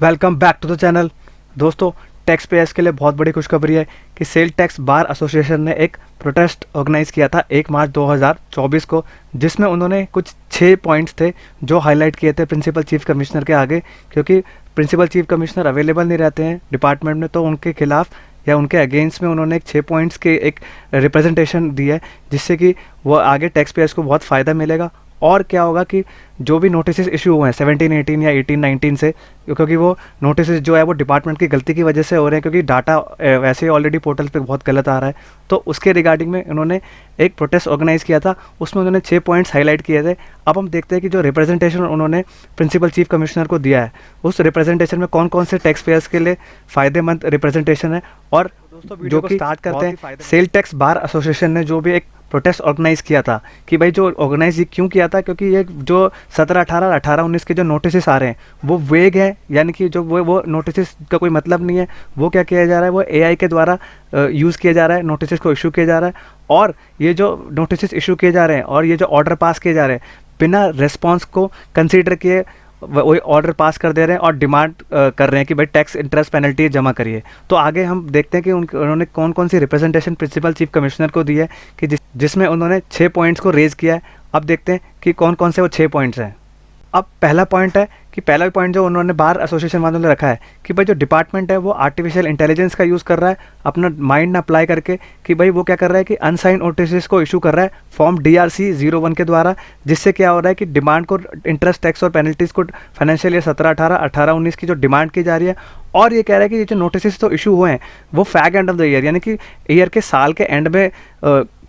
Welcome back to the channel. दोस्तों, tax payers के लिए बहुत बड़ी खुशखबरी है कि सेल टैक्स बार एसोसिएशन ने एक प्रोटेस्ट ऑर्गेनाइज किया था 1 मार्च 2024 को, जिसमें उन्होंने कुछ 6 पॉइंट्स थे जो हाईलाइट किए थे प्रिंसिपल चीफ कमिश्नर के आगे। क्योंकि प्रिंसिपल चीफ कमिश्नर अवेलेबल नहीं रहते हैं डिपार्टमेंट में, तो उनके खिलाफ या उनके अगेंस्ट में उन्होंने एक 6 पॉइंट्स के एक रिप्रेजेंटेशन दी है, जिससे कि वो आगे टैक्स पेयर्स को बहुत फ़ायदा मिलेगा। और क्या होगा कि जो भी नोटिस इशू हुए हैं 17-18 या 18-19 से, क्योंकि वो नोटिस जो है वो डिपार्टमेंट की गलती की वजह से हो रहे हैं, क्योंकि डाटा वैसे ही ऑलरेडी पोर्टल पे बहुत गलत आ रहा है। तो उसके रिगार्डिंग में उन्होंने एक प्रोटेस्ट ऑर्गेनाइज किया था, उसमें उन्होंने 6 पॉइंट्स हाईलाइट किए थे। अब हम देखते हैं कि जो रिप्रेजेंटेशन उन्होंने प्रिंसिपल चीफ कमिश्नर को दिया है, उस रिप्रेजेंटेशन में कौन कौन से टैक्स पेयर्स के लिए फ़ायदेमंद रिप्रेजेंटेशन है। और जो कि स्टार्ट करते हैं, सेल टैक्स बार एसोसिएशन ने जो भी एक प्रोटेस्ट ऑर्गेनाइज किया था कि भाई जो ऑर्गेनाइज ये क्यों किया था, क्योंकि ये जो 17-18 18-19 के जो नोटिस आ रहे हैं वो वेग हैं, यानी कि जो वो नोटिस का कोई मतलब नहीं है। वो क्या किया जा रहा है, वो एआई के द्वारा यूज़ किया जा रहा है, नोटिस को इशू किया जा रहा है। और ये जो नोटिस इशू किए जा रहे हैं और ये जो ऑर्डर पास किए जा रहे हैं, बिना रिस्पॉन्स को कंसीडर किए वही ऑर्डर पास कर दे रहे हैं और डिमांड कर रहे हैं कि भाई टैक्स इंटरेस्ट पेनल्टी जमा करिए। तो आगे हम देखते हैं कि उन्होंने कौन कौन सी रिप्रेजेंटेशन प्रिंसिपल चीफ कमिश्नर को दी है कि जिसमें उन्होंने 6 पॉइंट्स को रेज़ किया है। अब देखते हैं कि कौन कौन से वो 6 पॉइंट्स हैं। अब पहला पॉइंट है कि पहला पॉइंट जो उन्होंने बार एसोसिएशन वालों ने रखा है कि भाई जो डिपार्टमेंट है वो आर्टिफिशियल इंटेलिजेंस का यूज़ कर रहा है अपना माइंड ना अप्लाई करके, कि भाई वो क्या कर रहा है कि अनसाइन नोटिस को इशू कर रहा है फॉर्म DRC 01 के द्वारा, जिससे क्या हो रहा है कि डिमांड को इंटरेस्ट टैक्स और पेनल्टीज़ को फाइनेंशियल ईयर 17-18 18-19 की जो डिमांड की जा रही है। और ये कह रहा है कि ये जो नोटिस तो इशू हुए हैं वो fag end of the year, यानी कि ईयर के साल के एंड में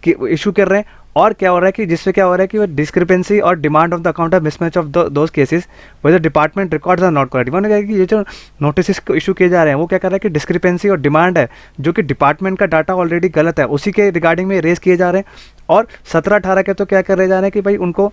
इशू कर रहे हैं। और क्या हो रहा है कि जिससे क्या हो रहा है कि वो डिस्क्रिपेंसी और demand of the account of mismatch of those cases whether department records are not correct. मैंने कहा कि ये जो नोटिस को इशू किए जा रहे हैं वो क्या कर रहा है कि डिस्क्रिपेंसी और डिमांड है, जो कि डिपार्टमेंट का डाटा ऑलरेडी गलत है, उसी के रिगार्डिंग में रेज किए जा रहे हैं। और 17-18 के तो क्या कर रहे जा रहे हैं कि भाई उनको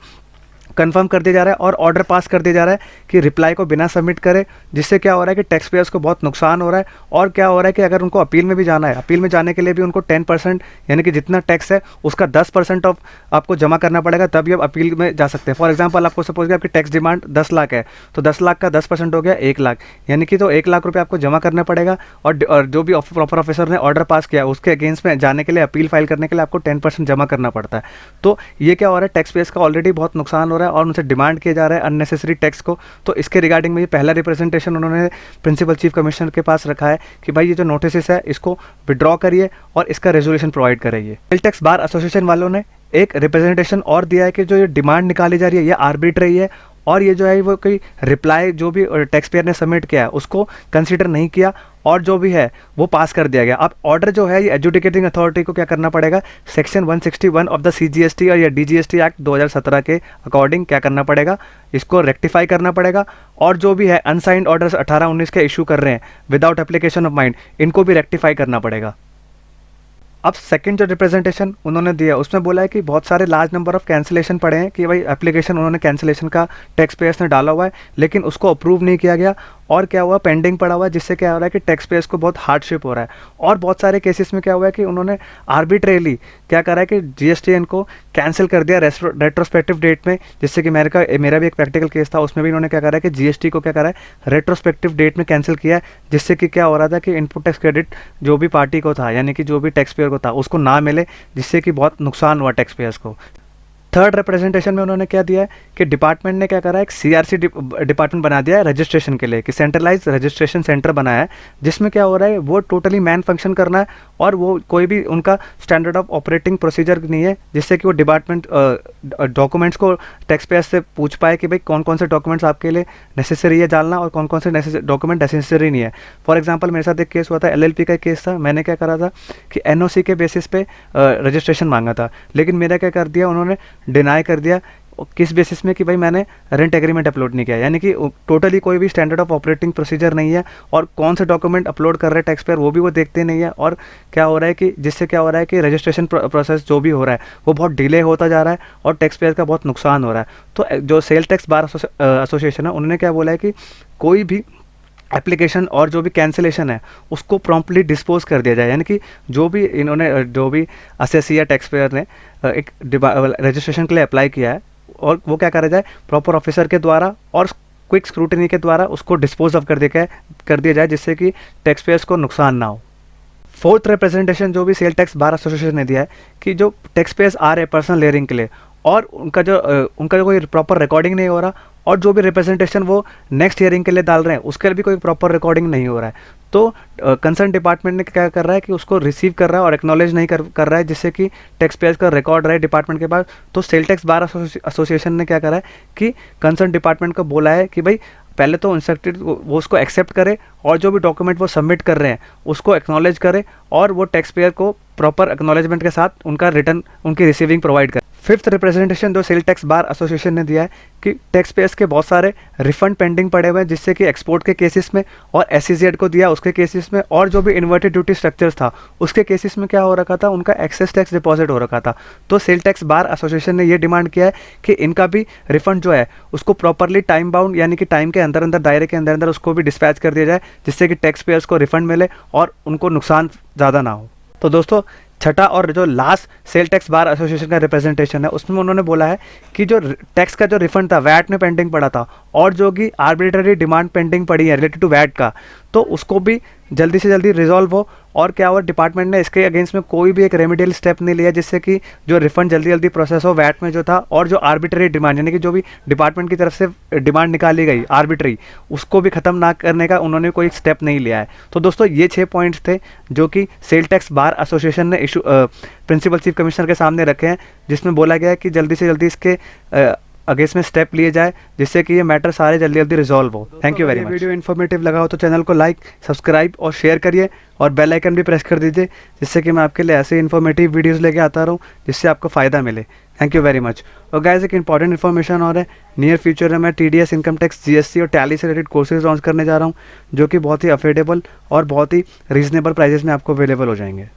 कंफर्म कर दिया जा रहा है और ऑर्डर पास कर दिया जा रहा है कि रिप्लाई को बिना सबमिट करे, जिससे क्या हो रहा है कि टैक्स पेयर्स को बहुत नुकसान हो रहा है। और क्या हो रहा है कि अगर उनको अपील में भी जाना है, अपील में जाने के लिए भी उनको 10% यानी कि जितना टैक्स है उसका 10% ऑफ आपको जमा करना पड़ेगा, तभी आप अपील में जा सकते हैं। फॉर एग्जाम्पल आपको सपोज आपकी टैक्स डिमांड 10 लाख है, तो 10 लाख का 10% हो गया 1 लाख, यानी कि तो 1 लाख रुपये आपको जमा करना पड़ेगा। और जो भी प्रॉपर ऑफिसर ने ऑर्डर पास किया उसके अगेंस्ट में जाने के लिए, अपील फाइल करने के लिए आपको 10% जमा करना पड़ता है। तो ये क्या हो रहा है, टैक्स पेयर्स का ऑलरेडी बहुत नुकसान हो रहा है और उनसे डिमांड किया जा रहा है अननेसेसरी टैक्स को। तो इसके रिगार्डिंग में ये पहला रिप्रेजेंटेशन उन्होंने प्रिंसिपल चीफ कमिश्नर के पास रखा है कि भाई ये जो नोटिस है इसको विड्रॉ करिए और इसका रेजोल्यूशन प्रोवाइड कराइए। सेल टैक्स बार एसोसिएशन वालों ने एक रिप्रेजेंटेशन और दिया है कि जो ये डिमांड निकाली जा रही है ये आर्बिट्रेरी है, और ये जो है वो कोई रिप्लाई जो भी टैक्स पेयर ने सबमिट किया है उसको कंसीडर नहीं किया और जो भी है वो पास कर दिया गया। अब ऑर्डर जो है ये एजुकेटिंग अथॉरिटी को क्या करना पड़ेगा, सेक्शन 161 ऑफ द CGST और या DGST एक्ट 2017 के अकॉर्डिंग क्या करना पड़ेगा, इसको रेक्टिफाई करना पड़ेगा। और जो भी है अनसाइंड ऑर्डर्स 18-19 के इशू कर रहे हैं विदाउट एप्लीकेशन ऑफ माइंड, इनको भी रेक्टिफाई करना पड़ेगा। अब सेकंड जो रिप्रेजेंटेशन उन्होंने दिया उसमें बोला है कि बहुत सारे लार्ज नंबर ऑफ कैंसिलेशन पड़े हैं, कि भाई एप्लीकेशन उन्होंने कैंसिलेशन का टैक्स पेयर्स ने डाला हुआ है लेकिन उसको अप्रूव नहीं किया गया और क्या हुआ पेंडिंग पड़ा हुआ है, जिससे क्या हो रहा है कि टैक्स पेयर्स को बहुत हार्डशिप हो रहा है। और बहुत सारे केसेस में क्या हुआ है कि उन्होंने आर्बिट्रेरली क्या करा है कि GSTN को कैंसिल कर दिया रेट्रोस्पेक्टिव डेट में, जिससे कि मेरा भी एक प्रैक्टिकल केस था, उसमें भी इन्होंने क्या करा है कि GST को क्या करा है रेट्रोस्पेक्टिव डेट में कैंसिल किया है, जिससे कि क्या हो रहा था कि इनपुट टैक्स क्रेडिट जो भी पार्टी को था यानी कि जो भी टैक्स पेयर को था उसको ना मिले, जिससे कि बहुत नुकसान हुआ टैक्स पेयर्स को। थर्ड रिप्रेजेंटेशन में उन्होंने क्या दिया है कि डिपार्टमेंट ने क्या करा है, एक CRC डिपार्टमेंट बना दिया है रजिस्ट्रेशन के लिए, कि सेंट्रलाइज रजिस्ट्रेशन सेंटर बनाया है, जिसमें क्या हो रहा है वो टोटली मैन फंक्शन करना है और वो कोई भी उनका स्टैंडर्ड ऑफ ऑपरेटिंग प्रोसीजर नहीं है, जिससे कि वो डिपार्टमेंट डॉक्यूमेंट्स को टैक्स पेयर से पूछ पाए कि भाई कौन कौन से डॉक्यूमेंट्स आपके लिए नेसेसरी है डालना और कौन कौन से डॉक्यूमेंट नेसेसरी नहीं है। फॉर एग्जाम्पल मेरे साथ एक केस हुआ था, LLP का केस था, मैंने क्या करा था कि NOC के बेसिस पे रजिस्ट्रेशन मांगा था, लेकिन मेरा क्या कर दिया उन्होंने डिनाई कर दिया। किस बेसिस में कि भाई मैंने रेंट एग्रीमेंट अपलोड नहीं किया, यानी कि टोटली कोई भी स्टैंडर्ड ऑफ ऑपरेटिंग प्रोसीजर नहीं है और कौन से डॉक्यूमेंट अपलोड कर रहे हैं टैक्स पेयर वो भी वो देखते नहीं है। और क्या हो रहा है कि जिससे क्या हो रहा है कि रजिस्ट्रेशन प्रोसेस जो भी हो रहा है वो बहुत डिले होता जा रहा है और टैक्स पेयर का बहुत नुकसान हो रहा है। तो जो सेल टैक्स बार एसोसिएशन है उन्होंने क्या बोला है कि कोई भी एप्लीकेशन और जो भी कैंसिलेशन है उसको प्रॉम्प्टली डिस्पोज कर दिया जाए, यानी कि जो भी असेसी या टैक्स पेयर ने एक रजिस्ट्रेशन के लिए अप्लाई किया है और वो क्या करा जाए प्रॉपर ऑफिसर के द्वारा और क्विक स्क्रूटनी के द्वारा उसको डिस्पोज ऑफ कर दिया जाए, जिससे कि टैक्स पेयर्स को नुकसान ना हो। फोर्थ रिप्रेजेंटेशन जो भी सेल टैक्स बार एसोसिएशन ने दिया है कि जो टैक्स पेयर्स आ रहे हैं पर्सनल लेयरिंग के लिए और उनका जो कोई प्रॉपर रिकॉर्डिंग नहीं हो रहा, और जो भी रिप्रेजेंटेशन वो नेक्स्ट हियरिंग के लिए डाल रहे हैं उसके लिए भी कोई प्रॉपर रिकॉर्डिंग नहीं हो रहा है, तो कंसर्न डिपार्टमेंट ने क्या कर रहा है कि उसको रिसीव कर रहा है और एक्नॉलेज नहीं कर रहा है, जिससे कि टैक्स पेयर्स का रिकॉर्ड रहे डिपार्टमेंट के पास। तो सेल टैक्स बार एसोसिएशन ने क्या करा है कि कंसर्न डिपार्टमेंट को बोला है कि भाई पहले तो इंस्ट्रक्टेड वो उसको एक्सेप्ट करे और जो भी डॉक्यूमेंट वो सबमिट कर रहे हैं उसको एक्नॉलेज करे और वो टैक्स पेयर को प्रॉपर एक्नॉलेजमेंट के साथ उनका रिटर्न उनकी रिसीविंग प्रोवाइड करे। फिफ्थ रिप्रेजेंटेशन जो सेल टैक्स बार एसोसिएशन ने दिया है कि टैक्स पेयर्स के बहुत सारे रिफंड पेंडिंग पड़े हुए हैं, जिससे कि एक्सपोर्ट के केसेस में और SEZ को दिया उसके केसेस में, और जो भी इन्वर्टेड ड्यूटी स्ट्रक्चर्स था उसके केसेस में क्या हो रखा था, उनका एक्सेस टैक्स डिपॉजिट हो रखा था। तो सेल टैक्स बार एसोसिएशन ने ये डिमांड किया है कि इनका भी रिफंड जो है उसको प्रॉपरली टाइम बाउंड यानी कि टाइम के अंदर अंदर दायरे के अंदर अंदर उसको भी डिस्पैच कर दिया जाए, जिससे कि टैक्स पेयर्स को रिफंड मिले और उनको नुकसान ज़्यादा ना हो। तो दोस्तों छठा और जो last sale tax bar association का रिप्रेजेंटेशन है उसमें उन्होंने बोला है कि जो टैक्स का जो रिफंड था वैट में पेंडिंग पड़ा था और जो कि आर्बिट्ररी डिमांड पेंडिंग पड़ी है रिलेटेड टू वैट का, तो उसको भी जल्दी से जल्दी रिजॉल्व हो। और क्या हुआ, डिपार्टमेंट ने इसके अगेंस्ट में कोई भी एक रेमेडियल स्टेप नहीं लिया, जिससे कि जो रिफंड जल्दी जल्दी प्रोसेस हो वैट में जो था, और जो आर्बिट्ररी डिमांड यानी कि जो भी डिपार्टमेंट की तरफ से डिमांड निकाली गई आर्बिट्ररी, उसको भी ख़त्म ना करने का उन्होंने कोई स्टेप नहीं लिया है। तो दोस्तों ये 6 पॉइंट्स थे जो कि सेल टैक्स बार एसोसिएशन ने प्रिंसिपल चीफ कमिश्नर के सामने रखे हैं, जिसमें बोला गया है कि जल्दी से जल्दी इसके अगेंस्ट में स्टेप लिए जाए, जिससे कि ये मैटर सारे जल्दी जल्दी रिजॉल्व हो। Thank you very much. Video informative लगा हो तो चैनल को लाइक, सब्सक्राइब और शेयर करिए और बेल आइकन भी प्रेस कर दीजिए, जिससे कि मैं आपके लिए ऐसे इन्फॉर्मेटिव वीडियोस लेके आता रहूँ जिससे आपको फ़ायदा मिले। Thank you very much. और गाइस एक इंपॉर्टेंट इन्फॉर्मेशन और है, नियर फ्यूचर में मैं TDS इनकम टैक्स GST और टैली से रिलेटेड कोर्सेज लॉन्च करने जा रहा हूँ, जो कि बहुत ही अफोर्डेबल और बहुत ही रीजनेबल प्राइजेस में आपको अवेलेबल हो जाएंगे।